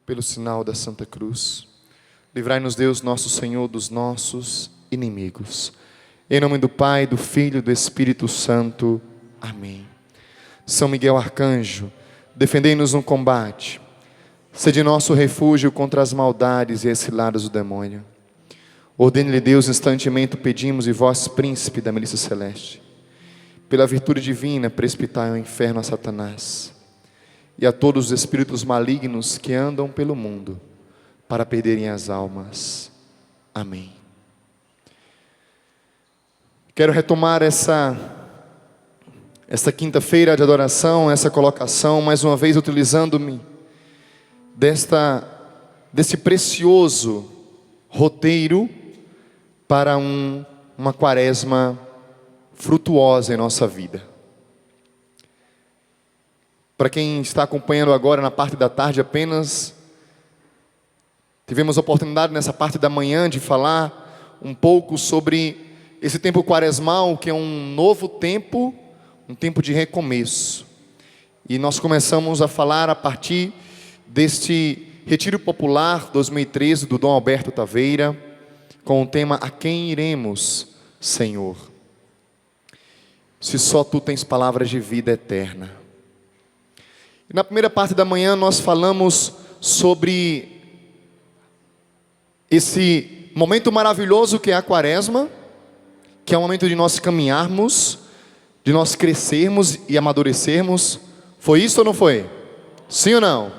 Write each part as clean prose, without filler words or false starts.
pelo sinal da Santa Cruz. Livrai-nos, Deus nosso Senhor, dos nossos inimigos. Em nome do Pai, do Filho e do Espírito Santo. Amém. São Miguel Arcanjo, defendei-nos no combate. Sede nosso refúgio contra as maldades e as ciladas do demônio. Ordene-lhe Deus, instantemente o pedimos, e vós, príncipe da milícia celeste, pela virtude divina, precipitai ao inferno a Satanás e a todos os espíritos malignos que andam pelo mundo, para perderem as almas. Amém. Quero retomar essa quinta-feira de adoração, essa colocação, mais uma vez utilizando-me desse precioso roteiro para uma quaresma frutuosa em nossa vida. Para quem está acompanhando agora na parte da tarde apenas, tivemos a oportunidade nessa parte da manhã de falar um pouco sobre esse tempo quaresmal, que é um novo tempo, um tempo de recomeço. E nós começamos a falar a partir deste Retiro Popular 2013 do Dom Alberto Taveira, com o tema A Quem Iremos, Senhor? Se só Tu tens palavras de vida eterna. E na primeira parte da manhã nós falamos sobre esse momento maravilhoso que é a quaresma, que é o momento de nós caminharmos, de nós crescermos e amadurecermos. Foi isso ou não foi? Sim ou não?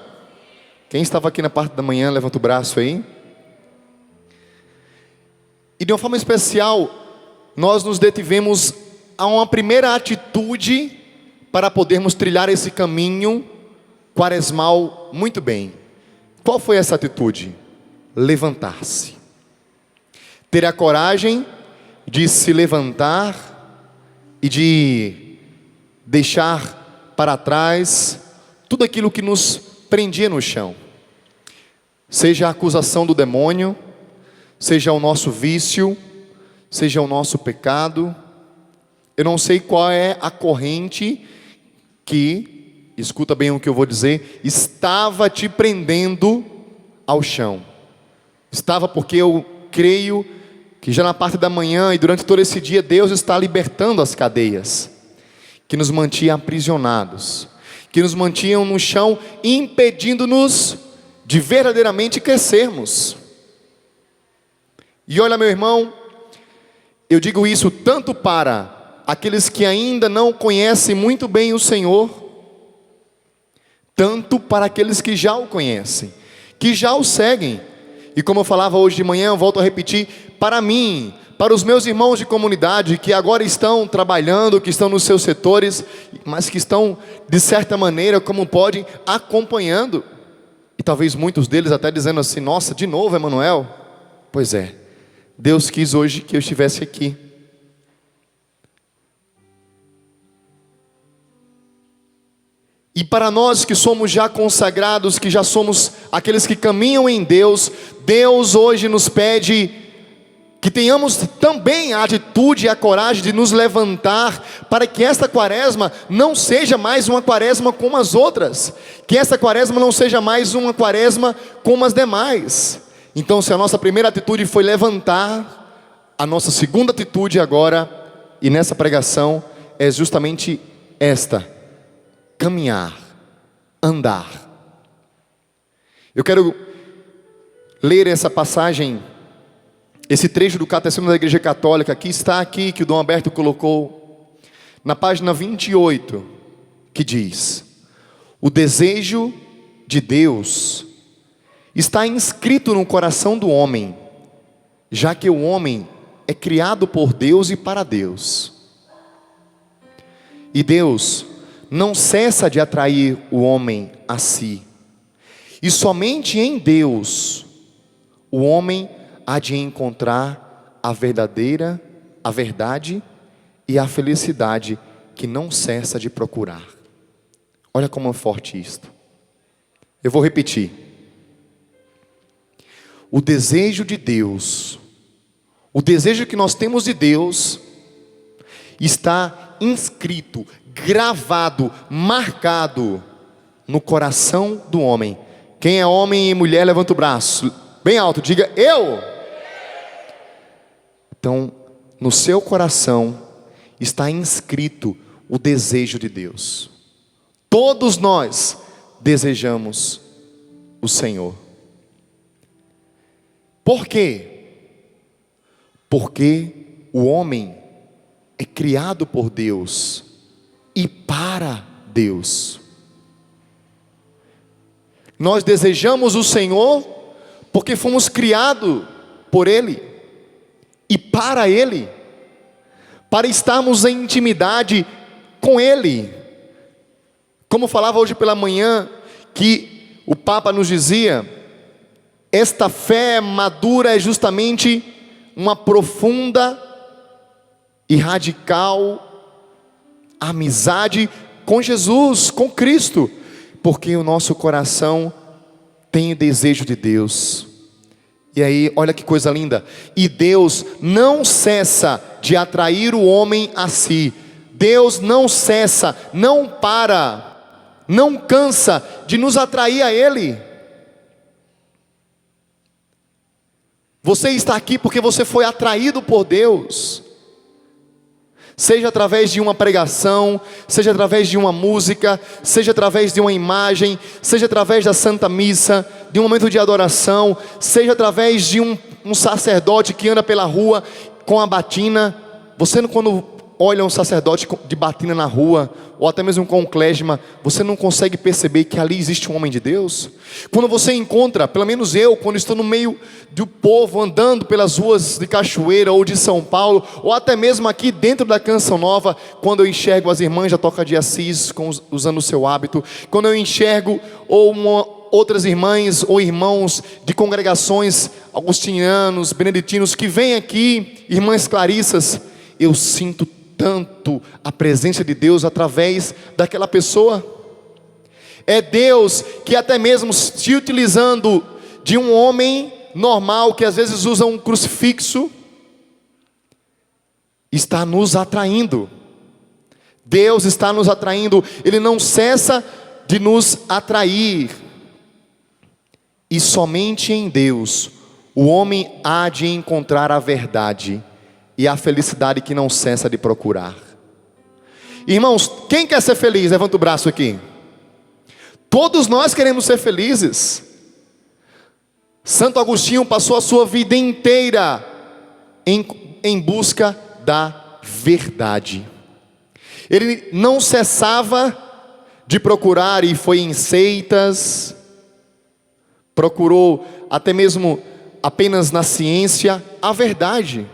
Quem estava aqui na parte da manhã, levanta o braço aí. E de uma forma especial, nós nos detivemos a uma primeira atitude para podermos trilhar esse caminho quaresmal muito bem. Qual foi essa atitude? Levantar-se. Ter a coragem de se levantar e de deixar para trás tudo aquilo que nos prendia no chão. Seja a acusação do demônio, seja o nosso vício, seja o nosso pecado. Eu não sei qual é a corrente que, escuta bem o que eu vou dizer, estava te prendendo ao chão. Estava porque eu creio que já na parte da manhã e durante todo esse dia Deus está libertando as cadeias que nos mantinham aprisionados, que nos mantinham no chão, impedindo-nos de verdadeiramente crescermos. E olha, meu irmão, eu digo isso tanto para aqueles que ainda não conhecem muito bem o Senhor, tanto para aqueles que já o conhecem, que já o seguem. E como eu falava hoje de manhã, eu volto a repetir, para mim, para os meus irmãos de comunidade que agora estão trabalhando, que estão nos seus setores, mas que estão, de certa maneira, como podem, acompanhando. E talvez muitos deles até dizendo assim: nossa, de novo, Emanuel? Pois é, Deus quis hoje que eu estivesse aqui. E para nós que somos já consagrados, que já somos aqueles que caminham em Deus, Deus hoje nos pede que tenhamos também a atitude e a coragem de nos levantar, para que esta quaresma não seja mais uma quaresma como as outras, que esta quaresma não seja mais uma quaresma como as demais. Então, se a nossa primeira atitude foi levantar, a nossa segunda atitude agora, e nessa pregação, é justamente esta: caminhar, andar. Eu quero ler essa passagem, esse trecho do Catecismo da Igreja Católica, que está aqui, que o Dom Alberto colocou, na página 28, que diz: o desejo de Deus está inscrito no coração do homem, já que o homem é criado por Deus e para Deus. E Deus não cessa de atrair o homem a si. E somente em Deus o homem há de encontrar a verdade e a felicidade que não cessa de procurar. Olha como é forte isto. Eu vou repetir. O desejo de Deus, o desejo que nós temos de Deus, está inscrito, gravado, marcado no coração do homem, Quem é homem e mulher, levanta o braço bem alto, diga eu. Então, no seu coração está inscrito o desejo de Deus. Todos nós desejamos o Senhor. Por quê? Porque o homem é criado por Deus e para Deus. Nós desejamos o Senhor porque fomos criados por Ele e para Ele, para estarmos em intimidade com Ele. Como falava hoje pela manhã, que o Papa nos dizia, esta fé madura é justamente uma profunda e radical amizade com Jesus, com Cristo, porque o nosso coração tem o desejo de Deus. E aí, olha que coisa linda, e Deus não cessa de atrair o homem a si. Deus não cessa, não para, não cansa de nos atrair a Ele. Você está aqui porque você foi atraído por Deus. Seja através de uma pregação, seja através de uma música, seja através de uma imagem, seja através da Santa Missa, de um momento de adoração, seja através de um sacerdote que anda pela rua com a batina. Você quando olha um sacerdote de batina na rua, ou até mesmo com um clésima, você não consegue perceber que ali existe um homem de Deus? Quando você encontra, pelo menos eu, quando estou no meio do povo, andando pelas ruas de Cachoeira ou de São Paulo, ou até mesmo aqui dentro da Canção Nova, quando eu enxergo as irmãs da Toca de Assis usando o seu hábito, quando eu enxergo outras irmãs ou irmãos de congregações agostinianos, beneditinos, que vêm aqui, irmãs clarissas, eu sinto tanto a presença de Deus através daquela pessoa. É Deus que até mesmo se utilizando de um homem normal, que às vezes usa um crucifixo, está nos atraindo. Deus está nos atraindo, Ele não cessa de nos atrair. E somente em Deus o homem há de encontrar a verdade e a felicidade que não cessa de procurar. Irmãos, quem quer ser feliz? Levanta o braço aqui. Todos nós queremos ser felizes. Santo Agostinho passou a sua vida inteira em busca da verdade. Ele não cessava de procurar, e foi em seitas, procurou até mesmo apenas na ciência a verdade.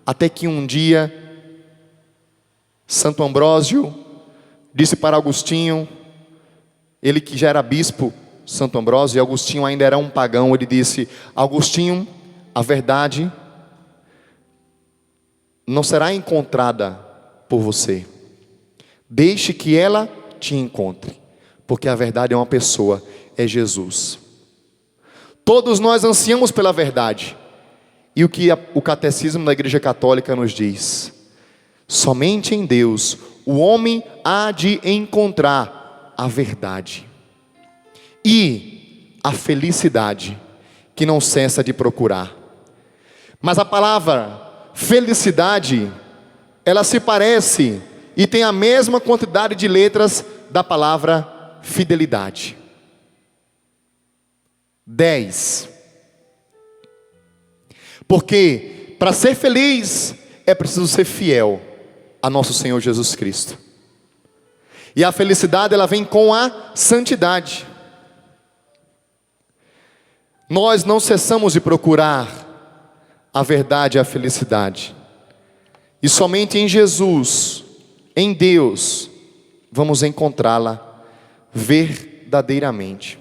Até que um dia, Santo Ambrósio disse para Agostinho, ele que já era bispo, Santo Ambrósio, e Agostinho ainda era um pagão, ele disse: Agostinho, a verdade não será encontrada por você, deixe que ela te encontre, porque a verdade é uma pessoa, é Jesus. Todos nós ansiamos pela verdade. E o que o catecismo da Igreja Católica nos diz? Somente em Deus o homem há de encontrar a verdade e a felicidade que não cessa de procurar. Mas a palavra felicidade, ela se parece e tem a mesma quantidade de letras da palavra fidelidade. 10. Porque para ser feliz é preciso ser fiel a nosso Senhor Jesus Cristo. E a felicidade, ela vem com a santidade. Nós não cessamos de procurar a verdade e a felicidade. E somente em Jesus, em Deus, vamos encontrá-la verdadeiramente.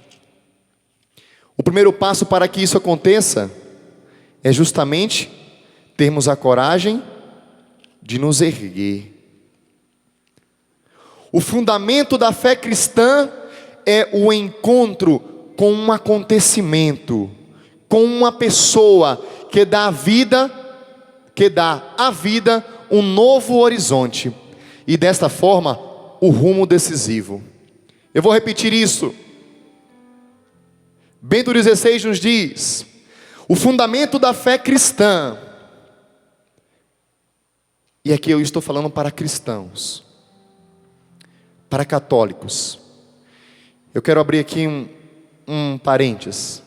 O primeiro passo para que isso aconteça é justamente termos a coragem de nos erguer. O fundamento da fé cristã é o encontro com um acontecimento, com uma pessoa que dá à vida um novo horizonte, e desta forma o rumo decisivo. Eu vou repetir isso. Bento XVI nos diz: o fundamento da fé cristã, e aqui eu estou falando para cristãos, para católicos. Eu quero abrir aqui um parênteses.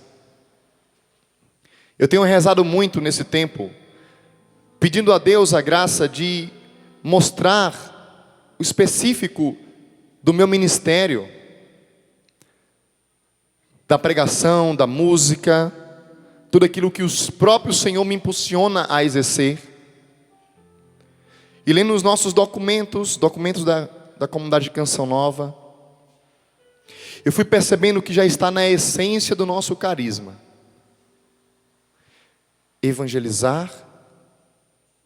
Eu tenho rezado muito nesse tempo, pedindo a Deus a graça de mostrar o específico do meu ministério, da pregação, da música, tudo aquilo que o próprio Senhor me impulsiona a exercer. E lendo os nossos documentos da comunidade de Canção Nova, eu fui percebendo que já está na essência do nosso carisma: evangelizar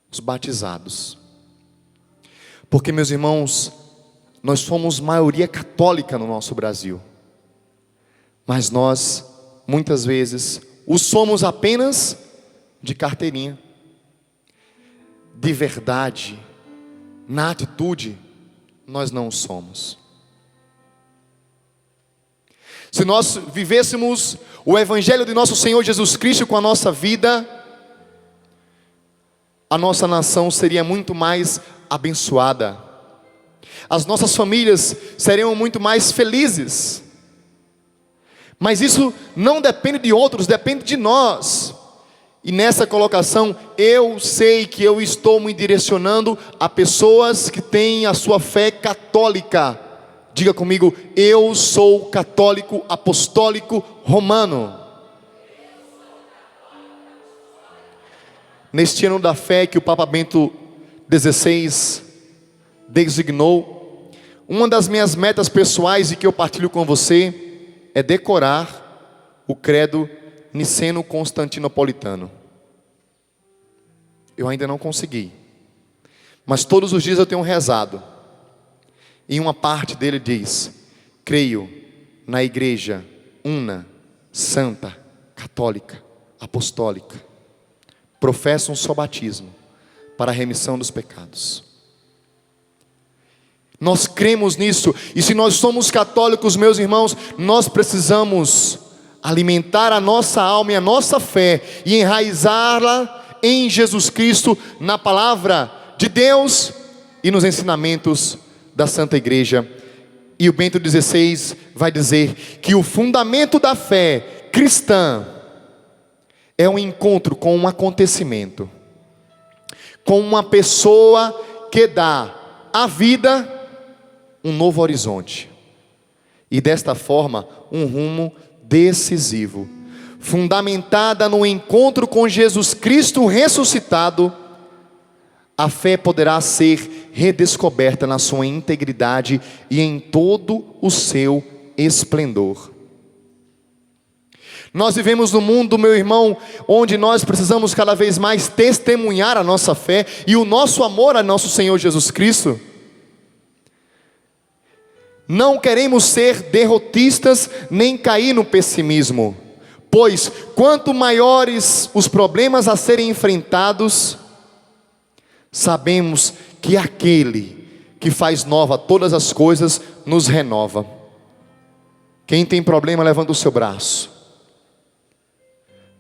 os batizados. Porque, meus irmãos, nós somos maioria católica no nosso Brasil, mas nós, muitas vezes, o somos apenas de carteirinha. De verdade, na atitude, nós não o somos. Se nós vivêssemos o Evangelho de nosso Senhor Jesus Cristo com a nossa vida, a nossa nação seria muito mais abençoada, as nossas famílias seriam muito mais felizes. Mas isso não depende de outros, depende de nós. E nessa colocação, eu sei que eu estou me direcionando a pessoas que têm a sua fé católica. Diga comigo: eu sou católico apostólico romano. Neste ano da fé que o Papa Bento XVI designou, uma das minhas metas pessoais e que eu partilho com você é decorar o credo niceno-constantinopolitano. Eu ainda não consegui, mas todos os dias eu tenho rezado. Em uma parte dele diz: creio na igreja una, santa, católica, apostólica. Professa um só batismo para a remissão dos pecados. Nós cremos nisso. E se nós somos católicos, meus irmãos, nós precisamos alimentar a nossa alma e a nossa fé e enraizá-la em Jesus Cristo, na palavra de Deus e nos ensinamentos da Santa Igreja. E o Bento XVI vai dizer que o fundamento da fé cristã é um encontro com um acontecimento, com uma pessoa que dá à vida um novo horizonte, e desta forma um rumo decisivo, fundamentada no encontro com Jesus Cristo ressuscitado. A fé poderá ser redescoberta na sua integridade e em todo o seu esplendor. Nós vivemos num mundo, meu irmão, onde nós precisamos cada vez mais testemunhar a nossa fé e o nosso amor a nosso Senhor Jesus Cristo. Não queremos ser derrotistas nem cair no pessimismo, pois quanto maiores os problemas a serem enfrentados, sabemos que aquele que faz nova todas as coisas nos renova. Quem tem problema, levanta o seu braço.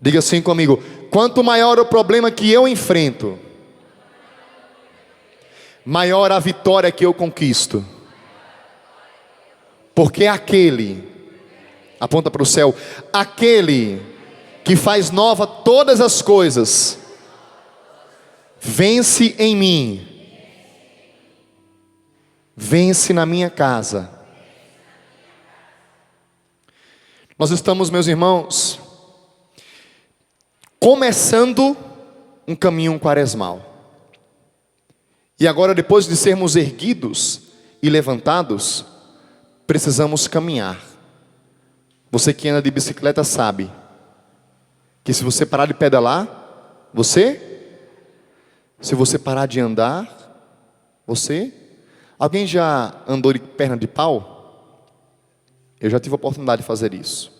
Diga assim comigo: quanto maior o problema que eu enfrento, maior a vitória que eu conquisto. Porque aquele, aponta para o céu, aquele que faz nova todas as coisas, vence em mim, vence na minha casa. Nós estamos, meus irmãos, começando um caminho quaresmal. E agora, depois de sermos erguidos e levantados, precisamos caminhar. Você que anda de bicicleta sabe que se você parar de pedalar, se você parar de andar, alguém já andou de perna de pau? Eu já tive a oportunidade de fazer isso.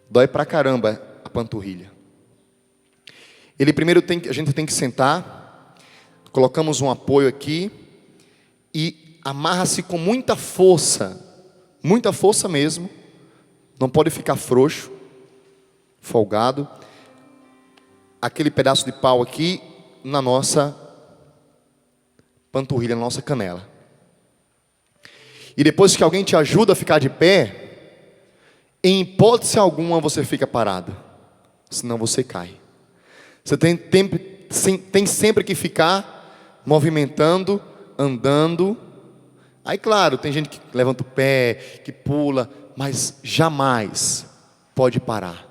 Dói pra caramba a panturrilha. A gente tem que sentar, colocamos um apoio aqui e amarra-se com muita força mesmo, não pode ficar frouxo, folgado, aquele pedaço de pau aqui na nossa panturrilha, na nossa canela. E depois que alguém te ajuda a ficar de pé, em hipótese alguma você fica parado, senão você cai. Você tem sempre que ficar movimentando, andando. Aí claro, tem gente que levanta o pé, que pula, mas jamais pode parar.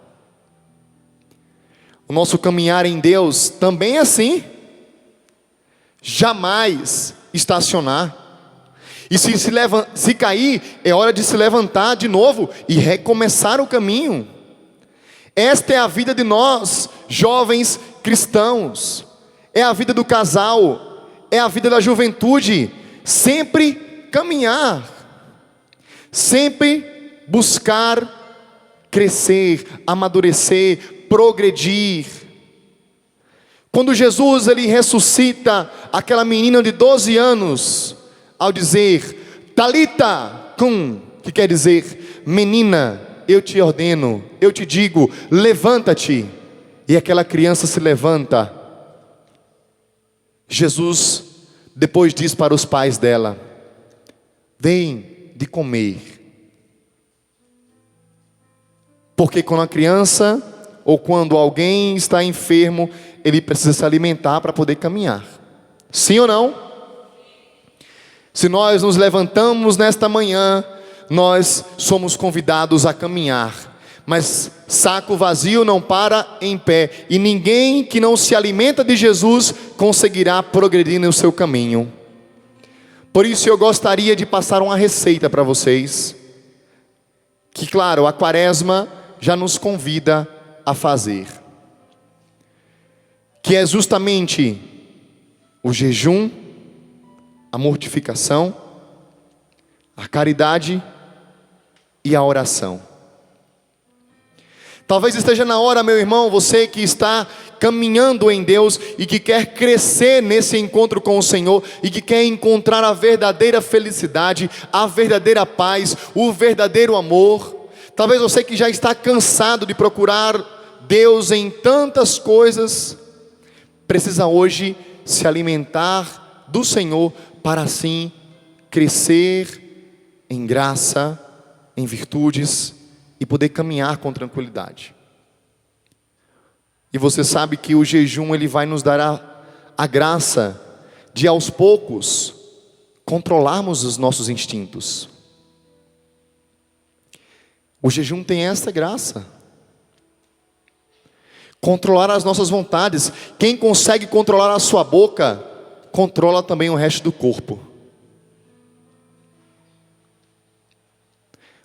O nosso caminhar em Deus também é assim. Jamais estacionar. E se cair, é hora de se levantar de novo e recomeçar o caminho. Esta é a vida de nós, jovens cristãos. É a vida do casal, é a vida da juventude. Sempre caminhar, sempre buscar crescer, amadurecer, progredir. Quando Jesus ele ressuscita aquela menina de 12 anos, ao dizer Talita cum, que quer dizer menina, eu te ordeno, eu te digo, levanta-te. E aquela criança se levanta. Jesus depois diz para os pais dela: deem de comer. Porque quando a criança ou quando alguém está enfermo, ele precisa se alimentar para poder caminhar. Sim ou não? Se nós nos levantamos nesta manhã, nós somos convidados a caminhar. Mas saco vazio não para em pé. E ninguém que não se alimenta de Jesus conseguirá progredir no seu caminho. Por isso eu gostaria de passar uma receita para vocês. Que claro, a quaresma já nos convida a fazer. Que é justamente o jejum, a mortificação, a caridade e a oração. Talvez esteja na hora, meu irmão, você que está caminhando em Deus e que quer crescer nesse encontro com o Senhor e que quer encontrar a verdadeira felicidade, a verdadeira paz, o verdadeiro amor. Talvez você que já está cansado de procurar Deus em tantas coisas, precisa hoje se alimentar do Senhor para assim crescer em graça, em virtudes e poder caminhar com tranquilidade. E você sabe que o jejum ele vai nos dar a graça de aos poucos controlarmos os nossos instintos. O jejum tem essa graça. Controlar as nossas vontades. Quem consegue controlar a sua boca, controla também o resto do corpo.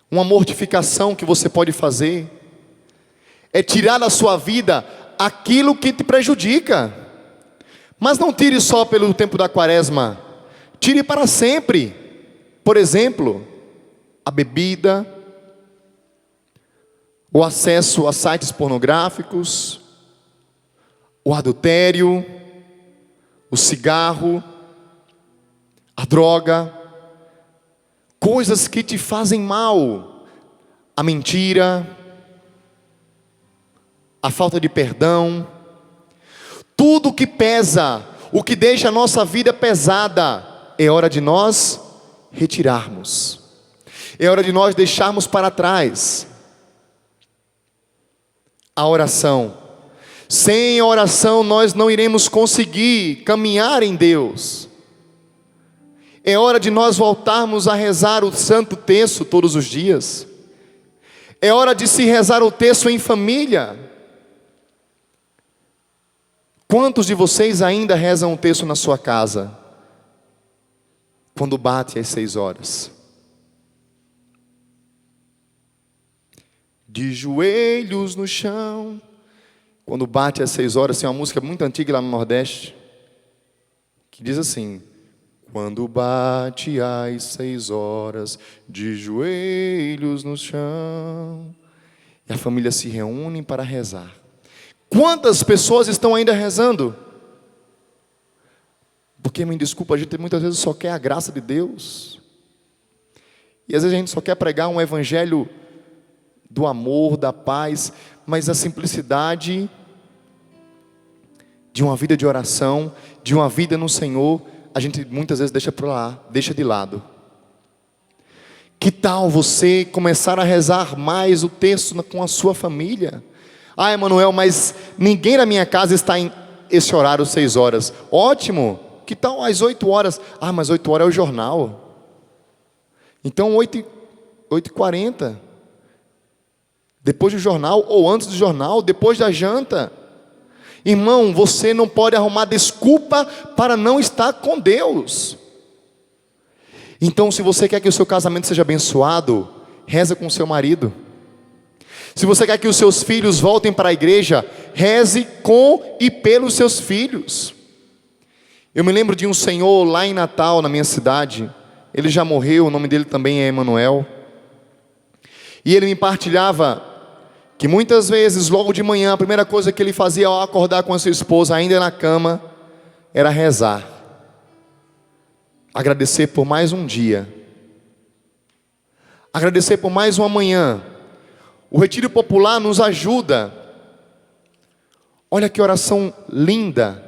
Uma mortificação que você pode fazer é tirar da sua vida aquilo que te prejudica. Mas não tire só pelo tempo da quaresma, tire para sempre. Por exemplo, a bebida, o acesso a sites pornográficos, o adultério, o cigarro, a droga, coisas que te fazem mal, a mentira, a falta de perdão, tudo que pesa, o que deixa a nossa vida pesada, é hora de nós retirarmos, é hora de nós deixarmos para trás. A oração, sem oração nós não iremos conseguir caminhar em Deus. É hora de nós voltarmos a rezar o Santo Terço todos os dias. É hora de se rezar o terço em família. Quantos de vocês ainda rezam o terço na sua casa? Quando bate às 6 horas. De joelhos no chão. Quando bate às 6 horas, tem uma música muito antiga lá no Nordeste, que diz assim: quando bate às 6 horas, de joelhos no chão. E a família se reúne para rezar. Quantas pessoas estão ainda rezando? Porque, me desculpa, a gente muitas vezes só quer a graça de Deus. E às vezes a gente só quer pregar um evangelho do amor, da paz, mas a simplicidade de uma vida de oração, de uma vida no Senhor, a gente muitas vezes deixa para lá, deixa de lado. Que tal você começar a rezar mais o texto com a sua família? Ah, Emanuel, mas ninguém na minha casa está em esse horário 6 horas. Ótimo! Que tal às 8 horas? Ah, mas 8 horas é o jornal. Então 8h40. Depois do jornal, ou antes do jornal, depois da janta. Irmão, você não pode arrumar desculpa para não estar com Deus. Então, se você quer que o seu casamento seja abençoado, reza com o seu marido. Se você quer que os seus filhos voltem para a igreja, reze com e pelos seus filhos. Eu me lembro de um senhor lá em Natal, na minha cidade. Ele já morreu, o nome dele também é Emanuel. E ele me partilhava que muitas vezes, logo de manhã, a primeira coisa que ele fazia ao acordar com a sua esposa, ainda na cama, era rezar. Agradecer por mais um dia. Agradecer por mais uma manhã. O retiro popular nos ajuda. Olha que oração linda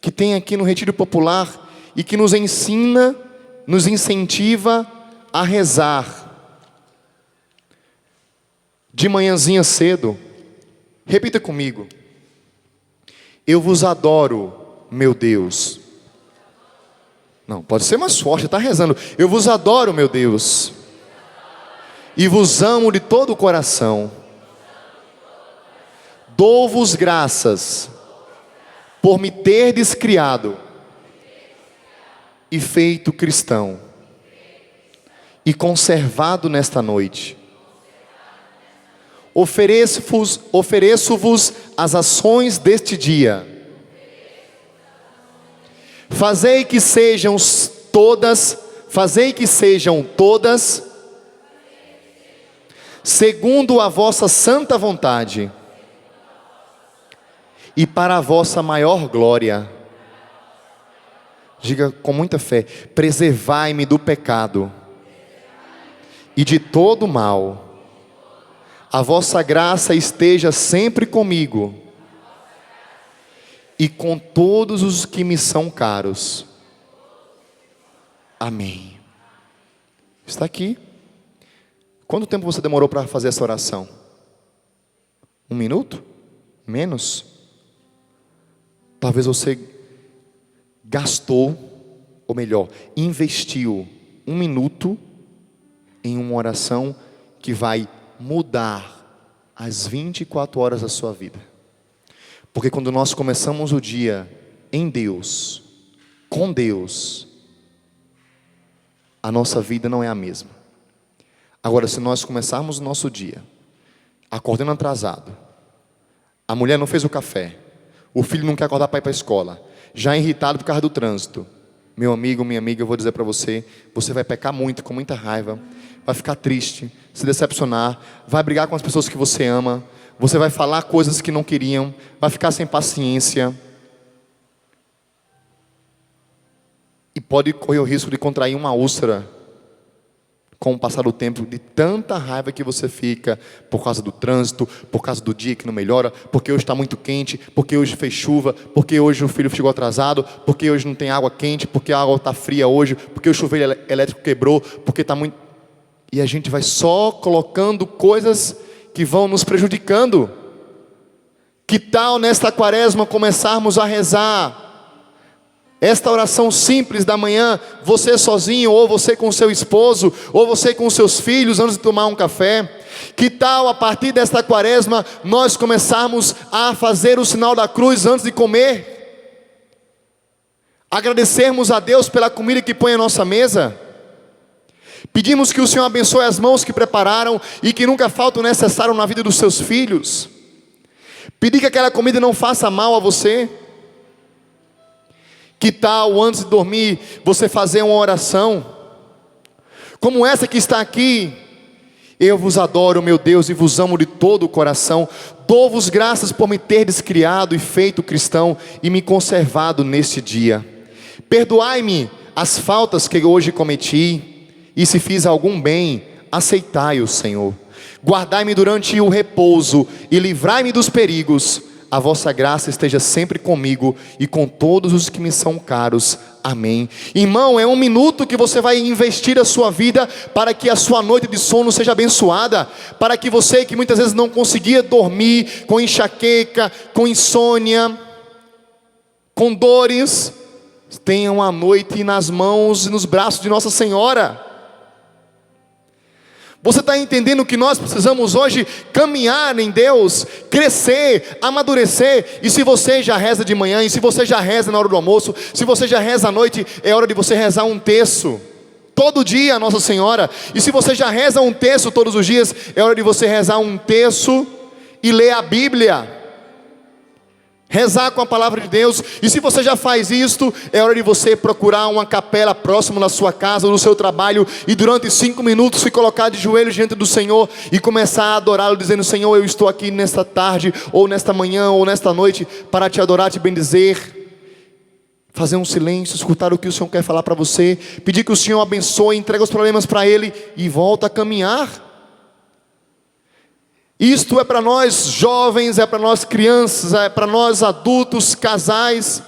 que tem aqui no retiro popular e que nos ensina, nos incentiva a rezar. De manhãzinha cedo, repita comigo: eu vos adoro, meu Deus. Não, pode ser mais forte, está rezando. Eu vos adoro, meu Deus, e vos amo de todo o coração. Dou-vos graças por me terdes criado e feito cristão e conservado nesta noite. Ofereço-vos as ações deste dia. Fazei que sejam todas segundo a vossa santa vontade e para a vossa maior glória. Diga com muita fé: preservai-me do pecado e de todo mal. A vossa graça esteja sempre comigo e com todos os que me são caros. Amém. Está aqui. Quanto tempo você demorou para fazer essa oração? 1 minuto? Menos? Talvez você gastou, ou melhor, investiu 1 minuto em uma oração que vai mudar as 24 horas da sua vida. Porque quando nós começamos o dia em Deus, com Deus, a nossa vida não é a mesma. Agora, se nós começarmos o nosso dia acordando atrasado, a mulher não fez o café, o filho não quer acordar para ir para a escola, já irritado por causa do trânsito, meu amigo, minha amiga, eu vou dizer para você, você vai pecar muito, com muita raiva, vai ficar triste, se decepcionar, vai brigar com as pessoas que você ama, você vai falar coisas que não queriam, vai ficar sem paciência e pode correr o risco de contrair uma úlcera com o passar do tempo, de tanta raiva que você fica por causa do trânsito, por causa do dia que não melhora, porque hoje está muito quente, porque hoje fez chuva, porque hoje o filho chegou atrasado, porque hoje não tem água quente, porque a água está fria hoje, porque o chuveiro elétrico quebrou, porque está muito... E a gente vai só colocando coisas que vão nos prejudicando. Que tal nesta quaresma começarmos a rezar esta oração simples da manhã, você sozinho, ou você com seu esposo, ou você com seus filhos, antes de tomar um café? Que tal a partir desta quaresma, nós começarmos a fazer o sinal da cruz antes de comer? Agradecermos a Deus pela comida que põe à nossa mesa? Pedimos que o Senhor abençoe as mãos que prepararam e que nunca falta o necessário na vida dos seus filhos. Pedir que aquela comida não faça mal a você. Que tal antes de dormir você fazer uma oração como essa que está aqui? Eu vos adoro, meu Deus, e vos amo de todo o coração. Dou-vos graças por me terdes criado e feito cristão e me conservado neste dia. Perdoai-me as faltas que hoje cometi, e se fiz algum bem, aceitai-o, Senhor. Guardai-me durante o repouso e livrai-me dos perigos. A vossa graça esteja sempre comigo e com todos os que me são caros. Amém. Irmão, é 1 minuto que você vai investir a sua vida para que a sua noite de sono seja abençoada, para que você que muitas vezes não conseguia dormir, com enxaqueca, com insônia, com dores, tenha uma noite nas mãos e nos braços de Nossa Senhora. Você está entendendo que nós precisamos hoje caminhar em Deus, crescer, amadurecer? E se você já reza de manhã, e se você já reza na hora do almoço, se você já reza à noite, é hora de você rezar um terço todo dia a Nossa Senhora. E se você já reza um terço todos os dias, é hora de você rezar um terço e ler a Bíblia, rezar com a palavra de Deus. E se você já faz isto, é hora de você procurar uma capela próxima na sua casa ou no seu trabalho, e durante 5 minutos se colocar de joelhos diante do Senhor e começar a adorá-lo, dizendo: Senhor, eu estou aqui nesta tarde, ou nesta manhã, ou nesta noite, para te adorar, te bendizer. Fazer um silêncio, escutar o que o Senhor quer falar para você, pedir que o Senhor abençoe, entregue os problemas para Ele e volta a caminhar. Isto é para nós jovens, é para nós crianças, é para nós adultos, casais.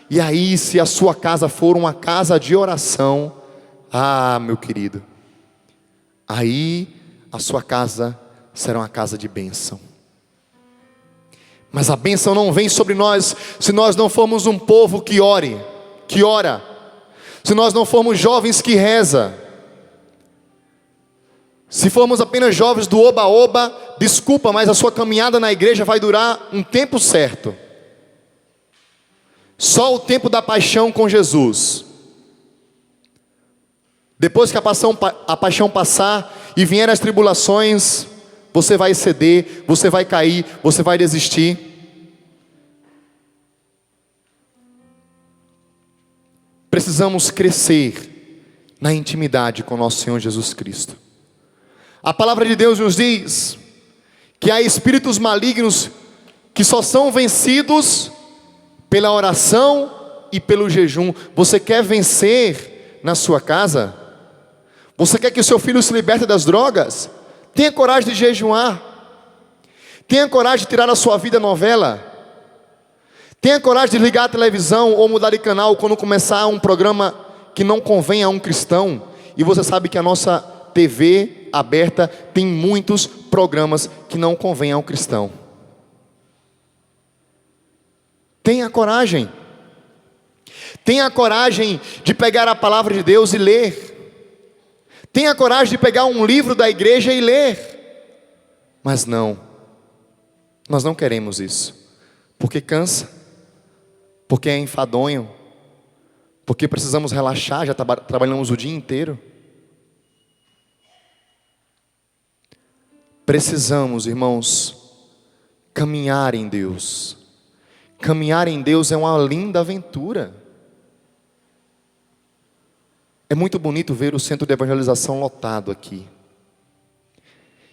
E aí, se a sua casa for uma casa de oração, meu querido, aí a sua casa será uma casa de bênção. Mas a bênção não vem sobre nós se nós não formos um povo que ora, se nós não formos jovens que reza. Se formos apenas jovens do oba-oba, desculpa, mas a sua caminhada na igreja vai durar um tempo certo. Só o tempo da paixão com Jesus. Depois que a paixão passar e vier as tribulações, você vai ceder, você vai cair, você vai desistir. Precisamos crescer na intimidade com nosso Senhor Jesus Cristo. A palavra de Deus nos diz que há espíritos malignos que só são vencidos pela oração e pelo jejum. Você quer vencer na sua casa? Você quer que o seu filho se liberte das drogas? Tenha coragem de jejuar. Tenha coragem de tirar da sua vida novela. Tenha coragem de ligar a televisão ou mudar de canal quando começar um programa que não convém a um cristão. E você sabe que a nossa TV aberta tem muitos programas que não convêm ao cristão. Tenha coragem. Tenha coragem de pegar a palavra de Deus e ler. Tenha coragem de pegar um livro da igreja e ler. Mas não, nós não queremos isso. Porque cansa, porque é enfadonho, porque precisamos relaxar, já trabalhamos o dia inteiro. Precisamos, irmãos, caminhar em Deus. Caminhar em Deus é uma linda aventura. É muito bonito ver o centro de evangelização lotado aqui.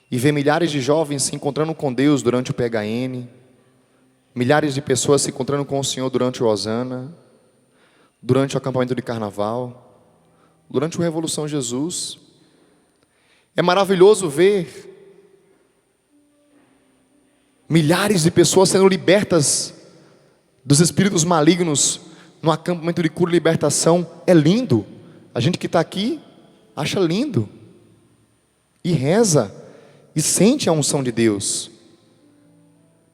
E ver milhares de jovens se encontrando com Deus durante o PHN. Milhares de pessoas se encontrando com o Senhor durante o Hosana. Durante o acampamento de carnaval. Durante o Revolução Jesus. É maravilhoso ver milhares de pessoas sendo libertas dos espíritos malignos no acampamento de cura e libertação. É lindo. A gente que está aqui acha lindo. E reza. E sente a unção de Deus.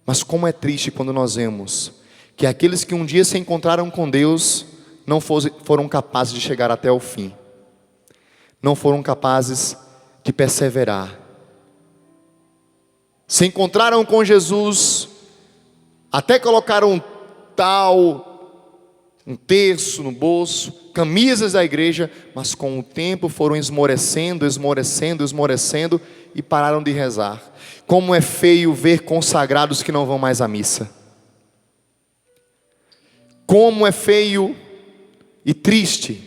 Mas como é triste quando nós vemos que aqueles que um dia se encontraram com Deus não foram capazes de chegar até o fim. Não foram capazes de perseverar. Se encontraram com Jesus, até colocaram um terço no bolso, camisas da igreja, mas com o tempo foram esmorecendo e pararam de rezar. Como é feio ver consagrados que não vão mais à missa. Como é feio e triste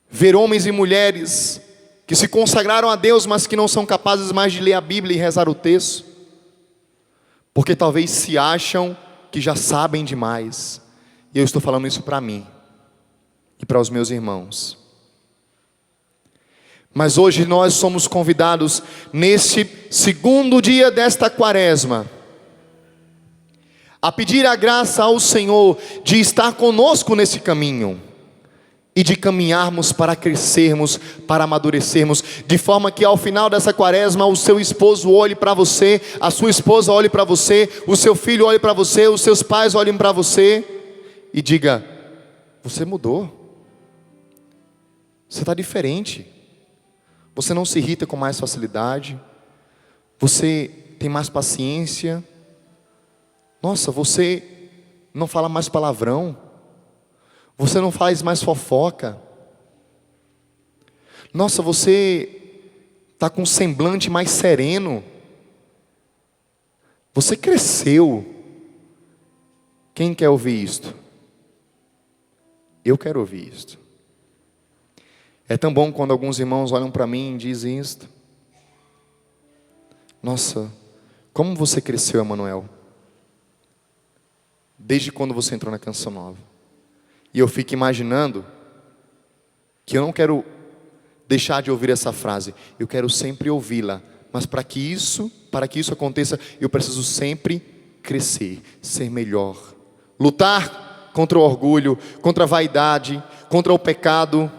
ver homens e mulheres que se consagraram a Deus, mas que não são capazes mais de ler a Bíblia e rezar o texto, porque talvez se acham que já sabem demais. E eu estou falando isso para mim e para os meus irmãos. Mas hoje nós somos convidados, neste segundo dia desta quaresma, a pedir a graça ao Senhor de estar conosco nesse caminho e de caminharmos para crescermos, para amadurecermos, de forma que ao final dessa quaresma o seu esposo olhe para você, a sua esposa olhe para você, o seu filho olhe para você, os seus pais olhem para você e diga: você mudou, você está diferente, você não se irrita com mais facilidade, você tem mais paciência, nossa, você não fala mais palavrão, você não faz mais fofoca, nossa, você está com um semblante mais sereno, você cresceu. Quem quer ouvir isto? Eu quero ouvir isto. É tão bom quando alguns irmãos olham para mim e dizem isto: nossa, como você cresceu, Emanuel, desde quando você entrou na Canção Nova. E eu fico imaginando que eu não quero deixar de ouvir essa frase, eu quero sempre ouvi-la, mas para que isso aconteça, eu preciso sempre crescer, ser melhor, lutar contra o orgulho, contra a vaidade, contra o pecado.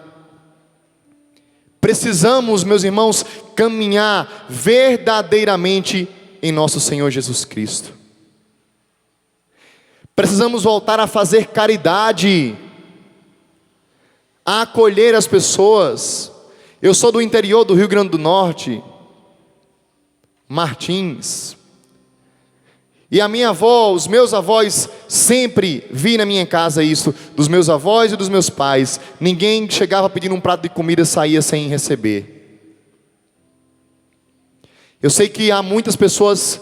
Precisamos, meus irmãos, caminhar verdadeiramente em nosso Senhor Jesus Cristo. Precisamos voltar a fazer caridade, a acolher as pessoas. Eu sou do interior do Rio Grande do Norte, Martins, e a minha avó, os meus avós, sempre vi na minha casa isso, dos meus avós e dos meus pais. Ninguém chegava pedindo um prato de comida e saía sem receber. Eu sei que há muitas pessoas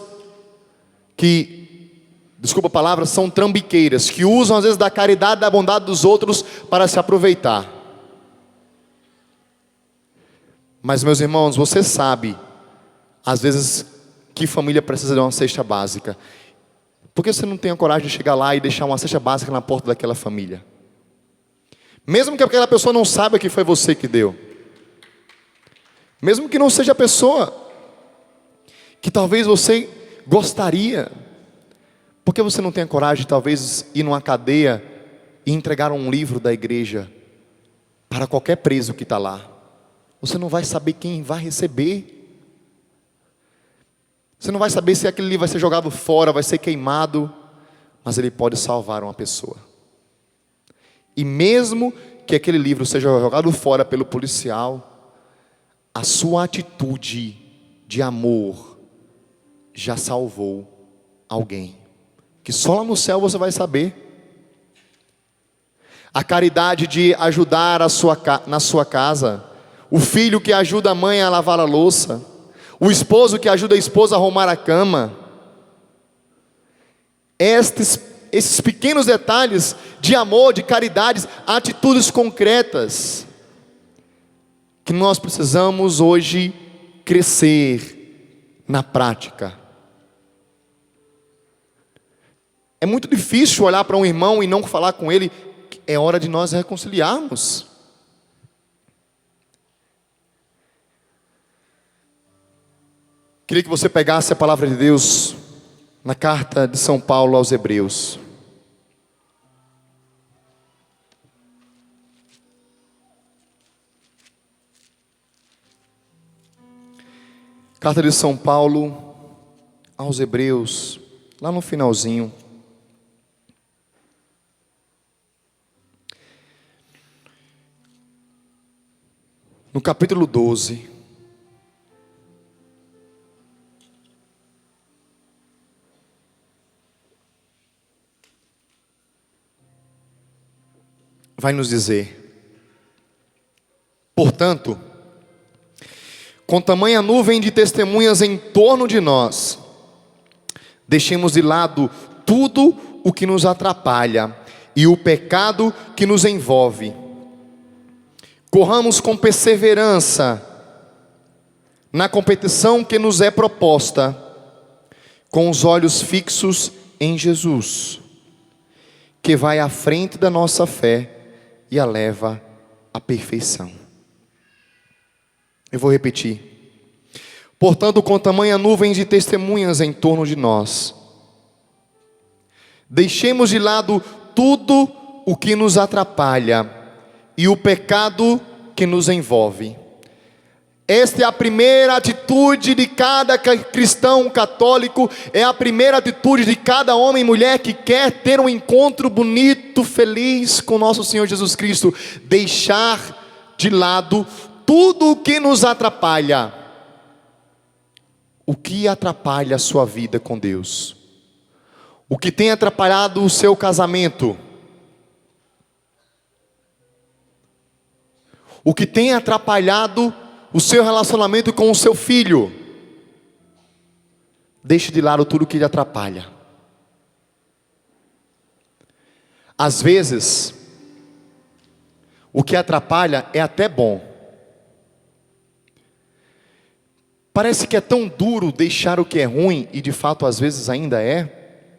que, desculpa a palavra, são trambiqueiras, que usam às vezes da caridade, da bondade dos outros para se aproveitar. Mas, meus irmãos, você sabe, às vezes, que família precisa de uma cesta básica. Por que você não tem a coragem de chegar lá e deixar uma cesta básica na porta daquela família? Mesmo que aquela pessoa não saiba que foi você que deu. Mesmo que não seja a pessoa que talvez você gostaria. Por que você não tem a coragem de talvez ir numa cadeia e entregar um livro da igreja para qualquer preso que está lá? Você não vai saber quem vai receber. Você não vai saber se aquele livro vai ser jogado fora, vai ser queimado, mas ele pode salvar uma pessoa. E mesmo que aquele livro seja jogado fora pelo policial, a sua atitude de amor já salvou alguém, que só lá no céu você vai saber. A caridade de ajudar na sua casa, o filho que ajuda a mãe a lavar a louça, o esposo que ajuda a esposa a arrumar a cama. Esses pequenos detalhes de amor, de caridade, atitudes concretas, que nós precisamos hoje crescer na prática. É muito difícil olhar para um irmão e não falar com ele. É hora de nós reconciliarmos. Queria que você pegasse a palavra de Deus na carta de São Paulo aos Hebreus. Carta de São Paulo aos Hebreus, lá no finalzinho. No capítulo 12. Vai nos dizer: portanto, com tamanha nuvem de testemunhas em torno de nós, deixemos de lado tudo o que nos atrapalha e o pecado que nos envolve. Corramos com perseverança na competição que nos é proposta, com os olhos fixos em Jesus, que vai à frente da nossa fé e a leva à perfeição. Eu vou repetir. Portanto, com tamanha nuvem de testemunhas em torno de nós, deixemos de lado tudo o que nos atrapalha e o pecado que nos envolve. Esta é a primeira atitude de cada cristão católico, é a primeira atitude de cada homem e mulher que quer ter um encontro bonito, feliz com nosso Senhor Jesus Cristo. Deixar de lado tudo o que nos atrapalha. O que atrapalha a sua vida com Deus? O que tem atrapalhado o seu casamento? O que tem atrapalhado o seu relacionamento com o seu filho? Deixe de lado tudo que lhe atrapalha. Às vezes, o que atrapalha é até bom. Parece que é tão duro deixar o que é ruim, e de fato às vezes ainda é,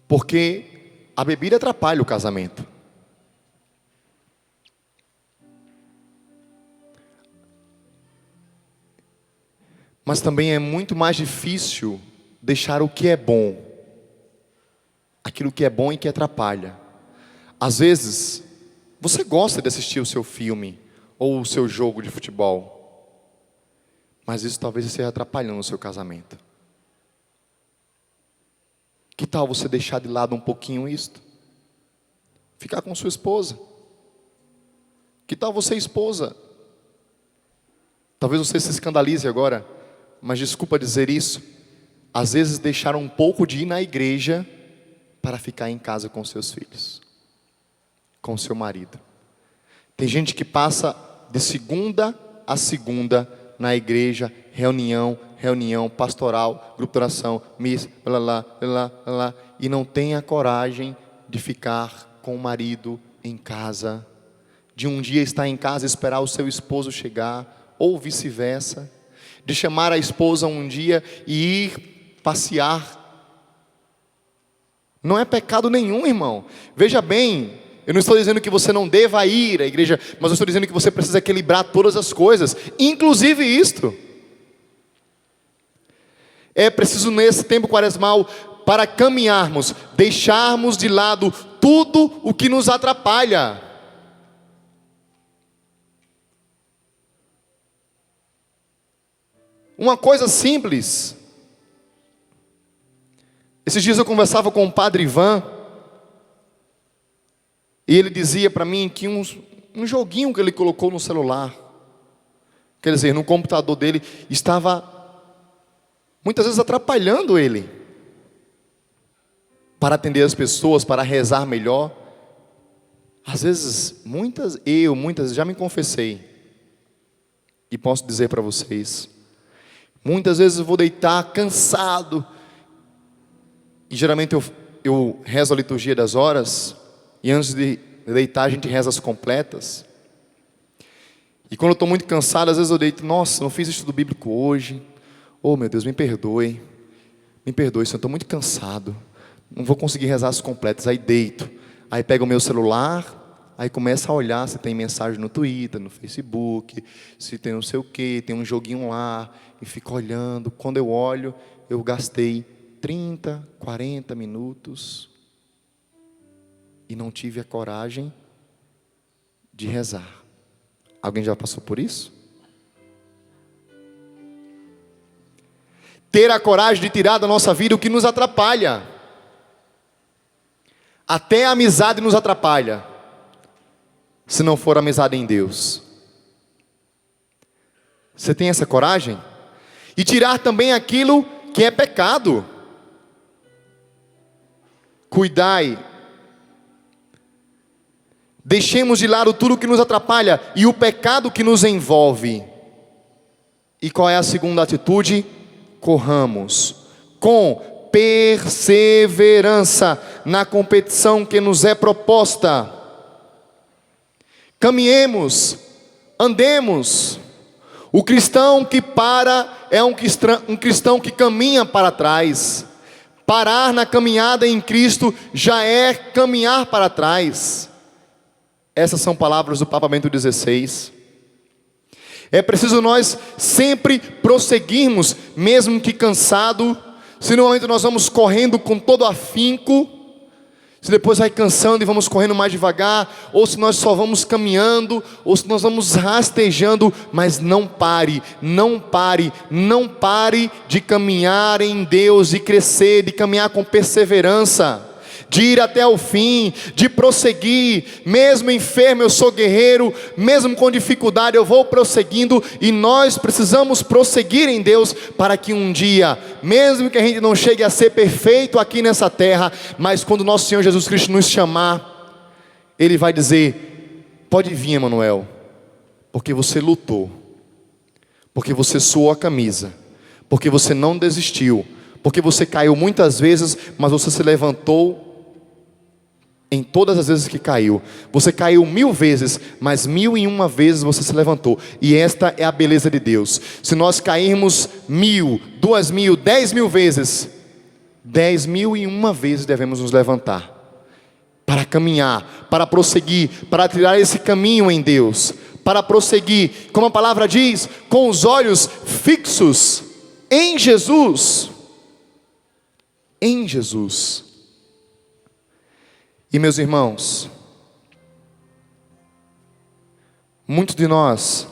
porque a bebida atrapalha o casamento. Mas também é muito mais difícil deixar o que é bom, aquilo que é bom e que atrapalha. Às vezes, você gosta de assistir o seu filme ou o seu jogo de futebol, mas isso talvez esteja atrapalhando o seu casamento. Que tal você deixar de lado um pouquinho isto? Ficar com sua esposa. Que tal você, esposa? Talvez você se escandalize agora, mas desculpa dizer isso. Às vezes deixar um pouco de ir na igreja para ficar em casa com seus filhos, com seu marido. Tem gente que passa de segunda a segunda na igreja, reunião, pastoral, grupo de oração, missa, e não tem a coragem de ficar com o marido em casa, de um dia estar em casa e esperar o seu esposo chegar, ou vice-versa, de chamar a esposa um dia e ir passear. Não é pecado nenhum, irmão. Veja bem, eu não estou dizendo que você não deva ir à igreja, mas eu estou dizendo que você precisa equilibrar todas as coisas, inclusive isto. É preciso nesse tempo quaresmal, para caminharmos, deixarmos de lado tudo o que nos atrapalha. Uma coisa simples. Esses dias eu conversava com o padre Ivan, e ele dizia para mim que um joguinho que ele colocou no celular, quer dizer, no computador dele, estava muitas vezes atrapalhando ele para atender as pessoas, para rezar melhor. Às vezes, muitas já me confessei, e posso dizer para vocês, muitas vezes eu vou deitar cansado, e geralmente eu rezo a liturgia das horas, e antes de deitar a gente reza as completas. E quando eu estou muito cansado, às vezes eu deito, nossa, não fiz estudo bíblico hoje, oh meu Deus, me perdoe, Senhor, estou muito cansado, não vou conseguir rezar as completas. Aí deito, aí pego o meu celular, aí começa a olhar se tem mensagem no Twitter, no Facebook, se tem não sei o que, tem um joguinho lá, e fico olhando. Quando eu olho, eu gastei 30, 40 minutos e não tive a coragem de rezar. Alguém já passou por isso? Ter a coragem de tirar da nossa vida o que nos atrapalha. Até a amizade nos atrapalha, se não for amizade em Deus. Você tem essa coragem? E tirar também aquilo que é pecado. Cuidai. Deixemos de lado tudo que nos atrapalha e o pecado que nos envolve. E qual é a segunda atitude? Corramos com perseverança na competição que nos é proposta. Caminhemos, andemos. O cristão que para é um cristão que caminha para trás. Parar na caminhada em Cristo já é caminhar para trás. Essas são palavras do Papa Bento XVI. É preciso nós sempre prosseguirmos, mesmo que cansado. Se no momento nós vamos correndo com todo afinco, se depois vai cansando e vamos correndo mais devagar, ou se nós só vamos caminhando, ou se nós vamos rastejando, mas não pare, não pare, não pare de caminhar em Deus, de crescer, de caminhar com perseverança, de ir até o fim, de prosseguir. Mesmo enfermo eu sou guerreiro, mesmo com dificuldade eu vou prosseguindo. E nós precisamos prosseguir em Deus, para que um dia, mesmo que a gente não chegue a ser perfeito aqui nessa terra, mas quando nosso Senhor Jesus Cristo nos chamar, Ele vai dizer: pode vir, Emanuel, porque você lutou, porque você suou a camisa, porque você não desistiu, porque você caiu muitas vezes, mas você se levantou em todas as vezes que caiu. Você caiu 1000 vezes, mas 1001 vezes você se levantou. E esta é a beleza de Deus. Se nós cairmos 1000, 2000, 10.000 vezes, 10.001 vezes devemos nos levantar, para caminhar, para prosseguir, para trilhar esse caminho em Deus, para prosseguir, como a palavra diz, com os olhos fixos em Jesus. Em Jesus. E meus irmãos, muitos de nós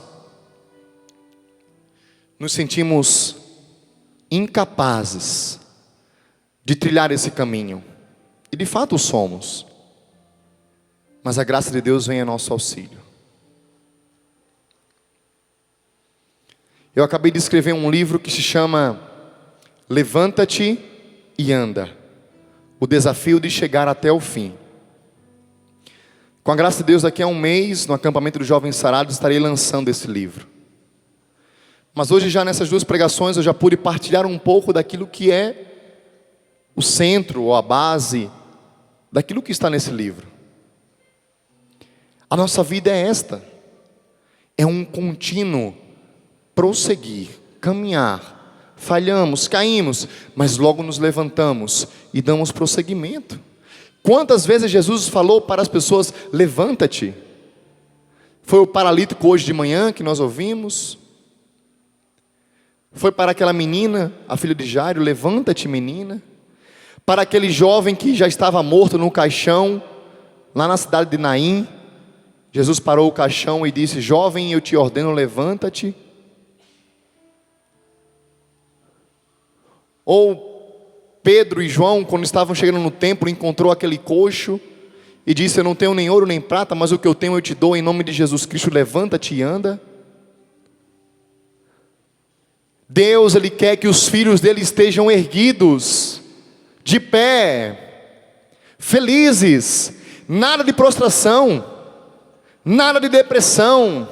nos sentimos incapazes de trilhar esse caminho, e de fato somos, mas a graça de Deus vem a nosso auxílio. Eu acabei de escrever um livro que se chama Levanta-te e Anda, o desafio de chegar até o fim. Com a graça de Deus, daqui a um mês, no acampamento dos Jovens Sarados, estarei lançando esse livro. Mas hoje, já nessas 2 pregações, eu já pude partilhar um pouco daquilo que é o centro ou a base daquilo que está nesse livro. A nossa vida é esta: é um contínuo prosseguir, caminhar. Falhamos, caímos, mas logo nos levantamos e damos prosseguimento. Quantas vezes Jesus falou para as pessoas: levanta-te? Foi o paralítico hoje de manhã que nós ouvimos. Foi para aquela menina, a filha de Jairo: levanta-te, menina. Para aquele jovem que já estava morto no caixão, lá na cidade de Naim, Jesus parou o caixão e disse: jovem, eu te ordeno, levanta-te. Ou Pedro e João, quando estavam chegando no templo, encontrou aquele coxo e disse: eu não tenho nem ouro nem prata, mas o que eu tenho eu te dou, em nome de Jesus Cristo, levanta-te e anda. Deus, Ele quer que os filhos dele estejam erguidos, de pé, felizes, nada de prostração, nada de depressão.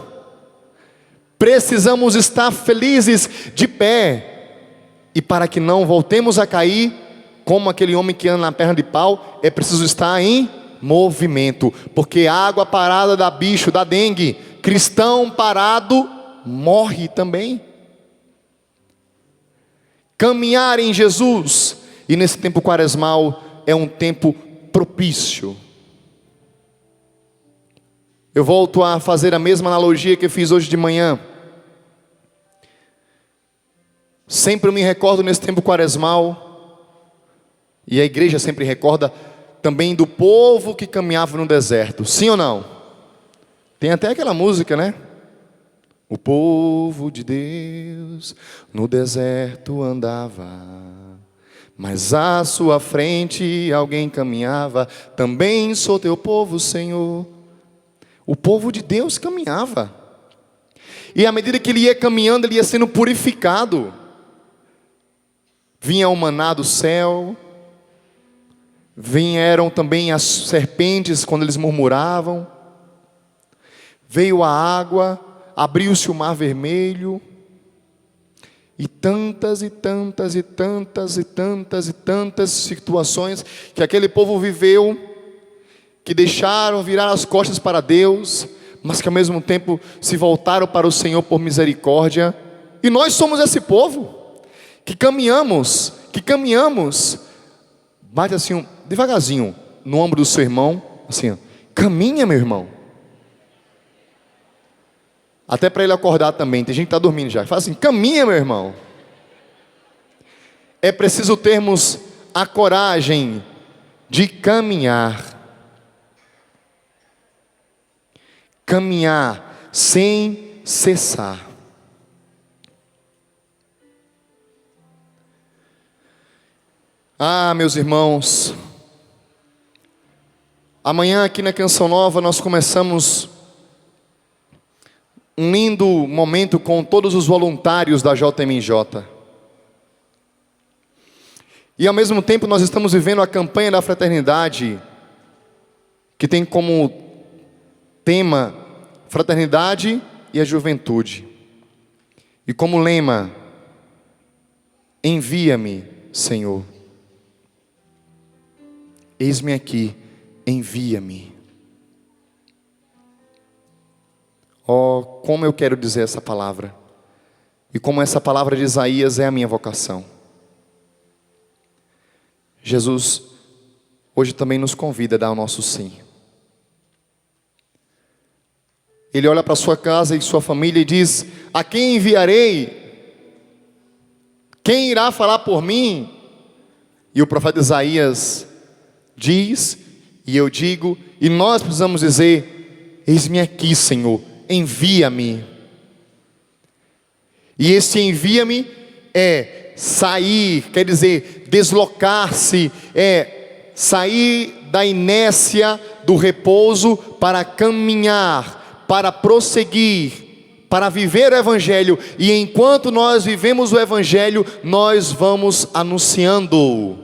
Precisamos estar felizes, de pé. E para que não voltemos a cair, como aquele homem que anda na perna de pau, é preciso estar em movimento. Porque água parada dá bicho, dá dengue. Cristão parado morre também. Caminhar em Jesus, e nesse tempo quaresmal, é um tempo propício. Eu volto a fazer a mesma analogia que eu fiz hoje de manhã. Sempre me recordo nesse tempo quaresmal, e a igreja sempre recorda também do povo que caminhava no deserto. Sim ou não? Tem até aquela música, né? O povo de Deus no deserto andava, mas à sua frente alguém caminhava. Também sou teu povo, Senhor. O povo de Deus caminhava, e à medida que ele ia caminhando, ele ia sendo purificado. Vinha o maná do céu, vieram também as serpentes quando eles murmuravam, veio a água, abriu-se o mar vermelho, e tantas e tantas e tantas e tantas e tantas situações que aquele povo viveu, que deixaram virar as costas para Deus, mas que ao mesmo tempo se voltaram para o Senhor por misericórdia. E nós somos esse povo que caminhamos, bate assim, devagarzinho, no ombro do seu irmão, assim, caminha, meu irmão. Até para ele acordar também. Tem gente que está dormindo já. Fala assim: caminha, meu irmão. É preciso termos a coragem de caminhar. Caminhar sem cessar. Ah, meus irmãos, amanhã aqui na Canção Nova nós começamos um lindo momento com todos os voluntários da JMJ. E ao mesmo tempo nós estamos vivendo a campanha da fraternidade, que tem como tema fraternidade e a juventude. E como lema, envia-me, Senhor. Eis-me aqui, envia-me. Oh, como eu quero dizer essa palavra. E como essa palavra de Isaías é a minha vocação. Jesus hoje também nos convida a dar o nosso sim. Ele olha para sua casa e sua família e diz: a quem enviarei? Quem irá falar por mim? E o profeta Isaías diz, e eu digo, e nós precisamos dizer: eis-me aqui, Senhor, envia-me. E esse envia-me é sair, quer dizer, deslocar-se, é sair da inércia, do repouso, para caminhar, para prosseguir, para viver o Evangelho. E enquanto nós vivemos o Evangelho, nós vamos anunciando.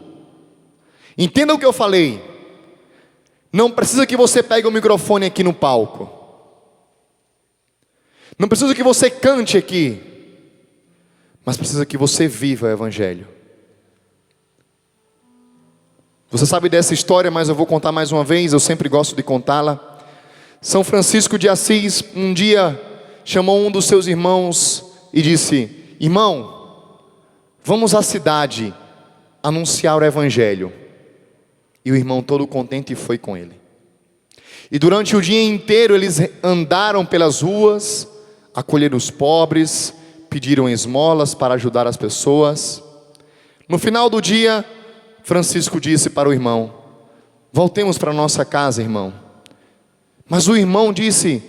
Entenda o que eu falei. Não precisa que você pegue o microfone aqui no palco. Não precisa que você cante aqui. Mas precisa que você viva o Evangelho. Você sabe dessa história, mas eu vou contar mais uma vez. Eu sempre gosto de contá-la. São Francisco de Assis um dia chamou um dos seus irmãos e disse: irmão, vamos à cidade anunciar o Evangelho. E o irmão todo contente foi com ele. E durante o dia inteiro eles andaram pelas ruas, acolheram os pobres, pediram esmolas para ajudar as pessoas. No final do dia, Francisco disse para o irmão: voltemos para nossa casa, irmão. Mas o irmão disse: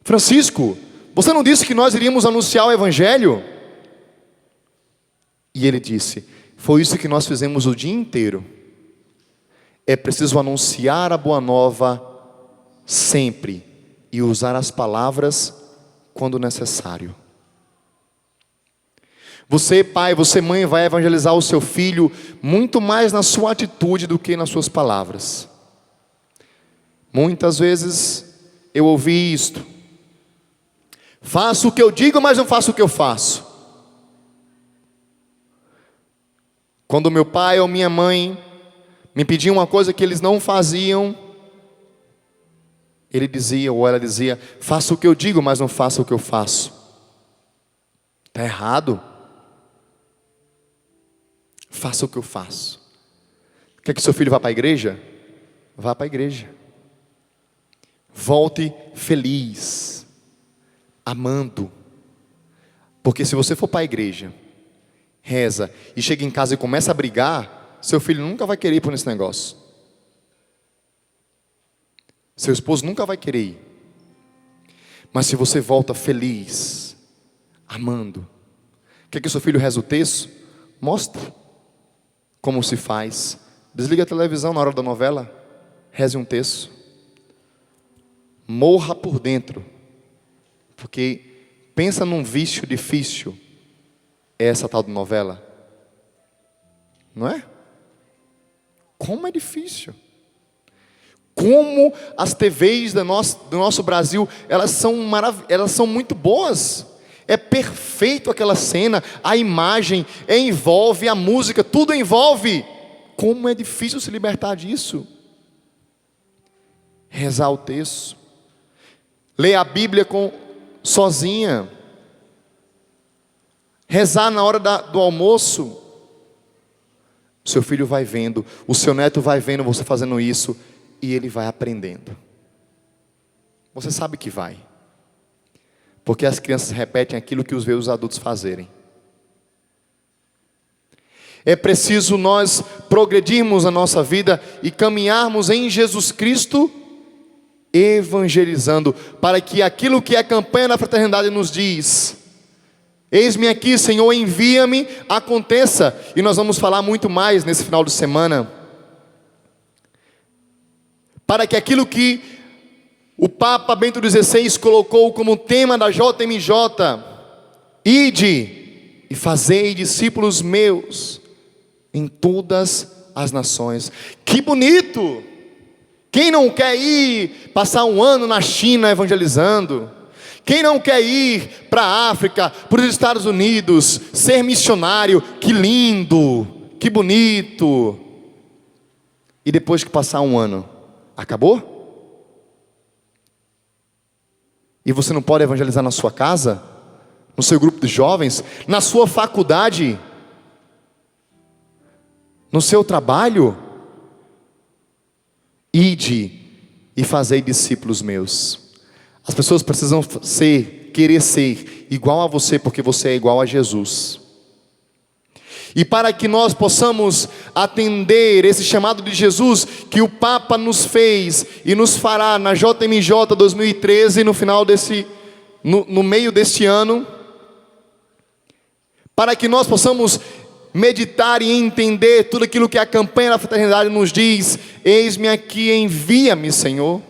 Francisco, você não disse que nós iríamos anunciar o Evangelho? E ele disse: foi isso que nós fizemos o dia inteiro. É preciso anunciar a boa nova sempre e usar as palavras quando necessário. Você, pai, você, mãe, vai evangelizar o seu filho muito mais na sua atitude do que nas suas palavras. Muitas vezes eu ouvi isto: faço o que eu digo, mas não faço o que eu faço. Quando meu pai ou minha mãe me pediam uma coisa que eles não faziam, ele dizia ou ela dizia: faço o que eu digo, mas não faço o que eu faço. Está errado. Faça o que eu faço. Quer que seu filho vá para a igreja? Vá para a igreja. Volte feliz, amando. Porque se você for para a igreja, reza e chega em casa e começa a brigar, seu filho nunca vai querer ir por esse negócio. Seu esposo nunca vai querer ir. Mas se você volta feliz, amando, quer que seu filho reze o texto? Mostre como se faz. Desliga a televisão na hora da novela, reze um texto. Morra por dentro. Porque pensa num vício difícil, essa tal de novela. Não é? Como é difícil. Como as TVs do nosso Brasil, elas são muito boas. É perfeito aquela cena, a imagem, envolve a música, tudo envolve. Como é difícil se libertar disso. Rezar o texto, ler a Bíblia sozinha, rezar na hora do almoço. O seu filho vai vendo, o seu neto vai vendo você fazendo isso, e ele vai aprendendo. Você sabe que vai. Porque as crianças repetem aquilo que os vê os adultos fazerem. É preciso nós progredirmos na nossa vida e caminharmos em Jesus Cristo, evangelizando, para que aquilo que a campanha da fraternidade nos diz, eis-me aqui, Senhor, envia-me, aconteça. E nós vamos falar muito mais nesse final de semana, para que aquilo que o Papa Bento XVI colocou como tema da JMJ, ide e fazei discípulos meus em todas as nações. Que bonito! Quem não quer ir passar um ano na China evangelizando? Quem não quer ir para a África, para os Estados Unidos, ser missionário? Que lindo, que bonito! E depois que passar um ano, acabou? E você não pode evangelizar na sua casa, no seu grupo de jovens, na sua faculdade, no seu trabalho? Ide e fazei discípulos meus. As pessoas precisam querer ser igual a você, porque você é igual a Jesus. E para que nós possamos atender esse chamado de Jesus, que o Papa nos fez e nos fará na JMJ 2013, no final no meio deste ano, para que nós possamos meditar e entender tudo aquilo que a campanha da fraternidade nos diz, eis-me aqui, envia-me, Senhor.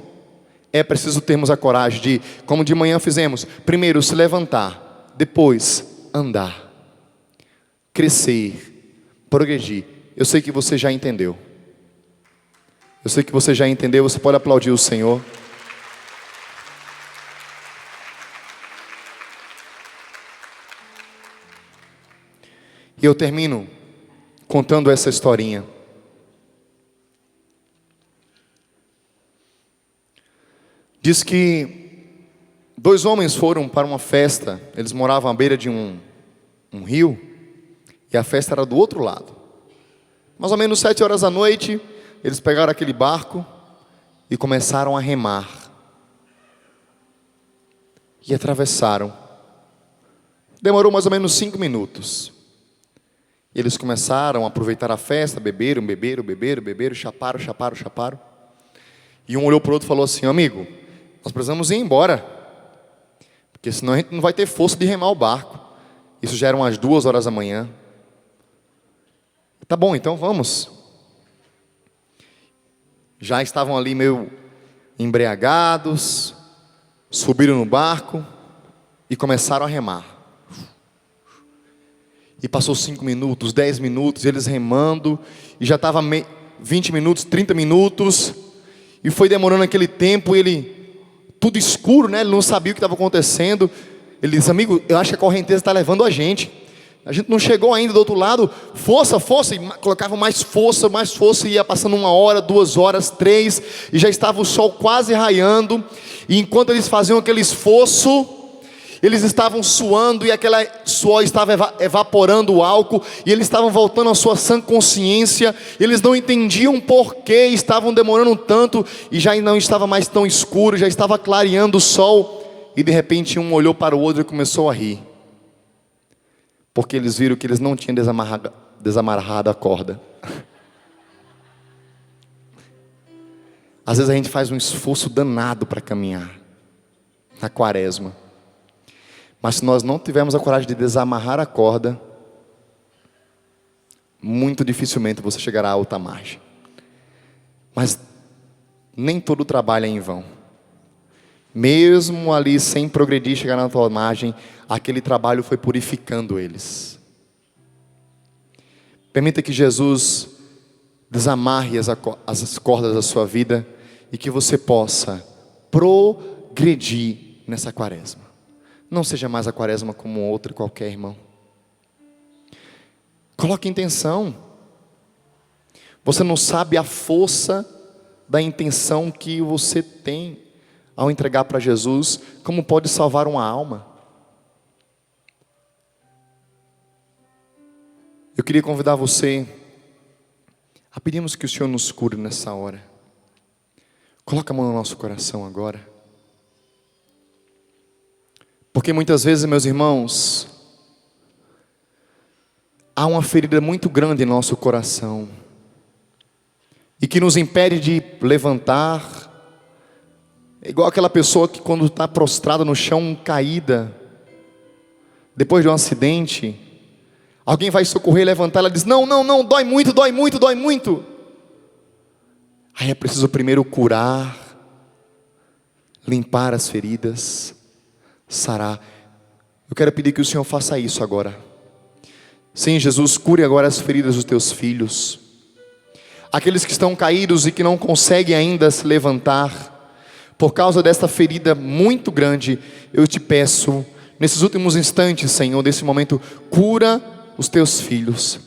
É preciso termos a coragem de, como de manhã fizemos, primeiro se levantar, depois andar, crescer, progredir. Eu sei que você já entendeu. Eu sei que você já entendeu, você pode aplaudir o Senhor. E eu termino contando essa historinha. Diz que 2 homens foram para uma festa. Eles moravam à beira de um rio, e a festa era do outro lado. Mais ou menos 7 horas da noite, eles pegaram aquele barco e começaram a remar. E atravessaram. Demorou mais ou menos 5 minutos. E eles começaram a aproveitar a festa, beberam, chaparam. E um olhou para o outro e falou assim: amigo, nós precisamos ir embora, porque senão a gente não vai ter força de remar o barco. Isso já eram as 2 horas da manhã. Tá bom, então vamos. Já estavam ali meio embriagados, subiram no barco e começaram a remar. E passou 5 minutos, 10 minutos, eles remando, e já estava 20 minutos, 30 minutos, e foi demorando aquele tempo, ele, tudo escuro, né? Ele não sabia o que estava acontecendo. Ele disse: amigo, eu acho que a correnteza está levando a gente não chegou ainda do outro lado, força, e colocava mais força, e ia passando 1 hora, 2 horas, 3, e já estava o sol quase raiando, e enquanto eles faziam aquele esforço, eles estavam suando, e aquele suor estava evaporando o álcool, e eles estavam voltando à sua sã consciência. Eles não entendiam por que estavam demorando tanto, e já não estava mais tão escuro, já estava clareando o sol, e de repente um olhou para o outro e começou a rir, porque eles viram que eles não tinham desamarrado a corda. Às vezes a gente faz um esforço danado para caminhar na quaresma, mas se nós não tivermos a coragem de desamarrar a corda, muito dificilmente você chegará a alta margem. Mas nem todo trabalho é em vão. Mesmo ali sem progredir, chegar na alta margem, aquele trabalho foi purificando eles. Permita que Jesus desamarre as cordas da sua vida e que você possa progredir nessa quaresma. Não seja mais a quaresma como outra qualquer, irmão. Coloque intenção. Você não sabe a força da intenção que você tem ao entregar para Jesus, como pode salvar uma alma. Eu queria convidar você a pedirmos que o Senhor nos cure nessa hora. Coloca a mão no nosso coração agora. Porque muitas vezes, meus irmãos, há uma ferida muito grande em nosso coração e que nos impede de levantar. É igual aquela pessoa que quando está prostrada no chão, caída, depois de um acidente, alguém vai socorrer e levantar, ela diz: não, dói muito, dói muito, dói muito. Aí é preciso primeiro curar, limpar as feridas, sarar. Eu quero pedir que o Senhor faça isso agora. Sim, Jesus, cure agora as feridas dos teus filhos. Aqueles que estão caídos e que não conseguem ainda se levantar, por causa desta ferida muito grande, eu te peço, nesses últimos instantes, Senhor, desse momento, cura os teus filhos.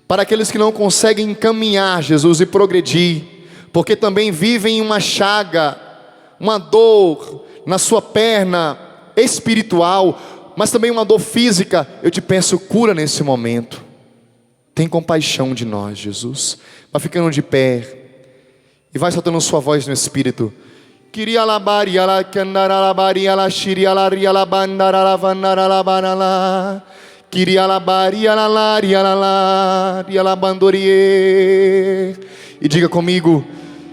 Para aqueles que não conseguem caminhar, Jesus, e progredir, porque também vivem uma chaga, uma dor na sua perna espiritual, mas também uma dor física, eu te peço, cura nesse momento. Tem compaixão de nós, Jesus. Vai ficando de pé e vai soltando sua voz no Espírito. Queria labari ala candara labari ala shiri ala ria la bandara la vandara la banala. Queria labari ala lari ala lari ala bandorie. E diga comigo: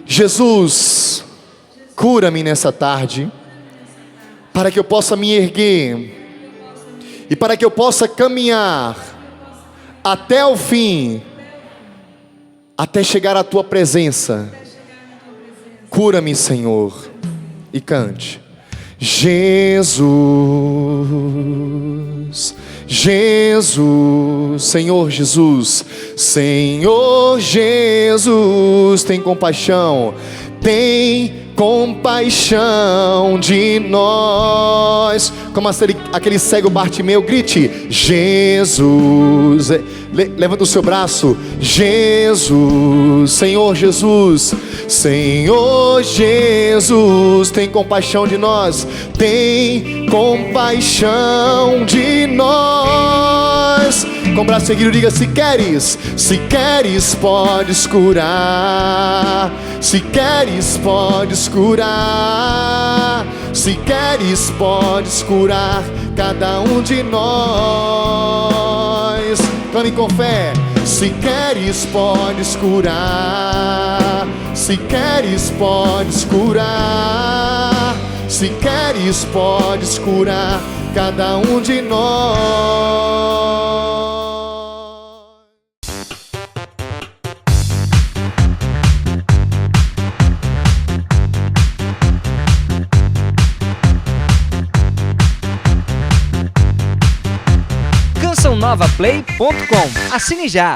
Jesus, cura-me nessa tarde, para que eu possa me erguer e para que eu possa caminhar até o fim, até chegar à tua presença. Cura-me, Senhor. E cante: Jesus, Jesus, Senhor Jesus, Senhor Jesus, tem compaixão de nós. Como aquele cego Bartimeu, grite: Jesus. Levanta o seu braço: Jesus, Senhor Jesus, Senhor Jesus, tem compaixão de nós, tem compaixão de nós. Com o braço seguido, diga: se queres, podes curar. Se queres, podes curar. Se queres, podes curar cada um de nós. Clame com fé: se queres, podes curar. Se queres, podes curar. Se queres, podes curar cada um de nós. CançãoNovaPlay.com. Assine já!